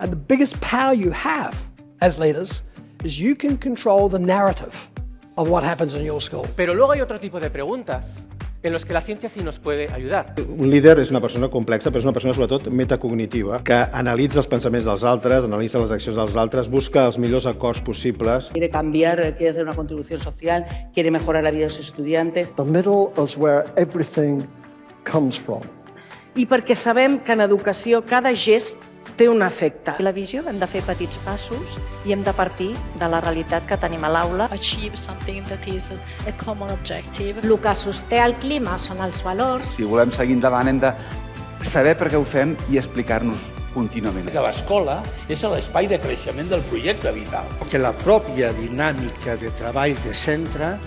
And the biggest power you have as leaders is you can control the narrative of what happens in your school. Pero luego hay otro tipo de preguntas en los que la ciencia sí nos puede ayudar. Un líder és una persona complexa, però és una persona sobretot metacognitiva, que analitza els pensaments dels altres, analitza les accions dels altres, busca els millors acords possibles. Quiere cambiar, quiere hacer una contribución social, quiere mejorar la vida de sus estudiantes. The middle is where everything comes from. I perquè sabem que en educació cada gest té un efecte. La visió hem de fer petits passos i hem de partir de la realitat que tenim a l'aula. Achieve something that is a common objective. El que sosté el clima són els valors. Si volem seguir endavant hem de saber per què ho fem i explicar-nos contínuament. Que l'escola és l'espai de creixement del projecte vital. Que la pròpia dinàmica de treball de centre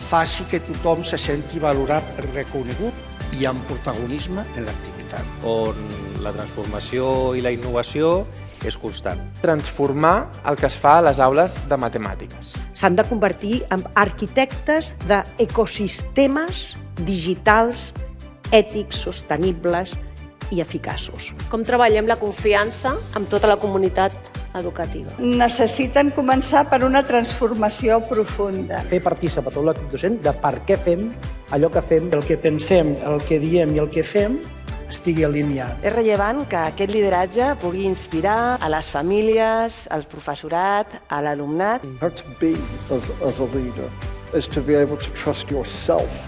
faci que tothom se senti valorat, reconegut i amb protagonisme en l'activitat. On la transformació i la innovació és constant. Transformar el que es fa a les aules de matemàtiques. S'han de convertir en arquitectes d'ecosistemes digitals, ètics, sostenibles i eficaços. Com treballem la confiança amb tota la comunitat educativa. Necessiten començar per una transformació profunda. Fer partícip a tot l'equip docent de per què fem allò que fem, el que pensem, el que diem i el que fem estigui alineat. És rellevant que aquest lideratge pugui inspirar a les famílies, al professorat, a l'alumnat. To be as a leader is to be able to trust yourself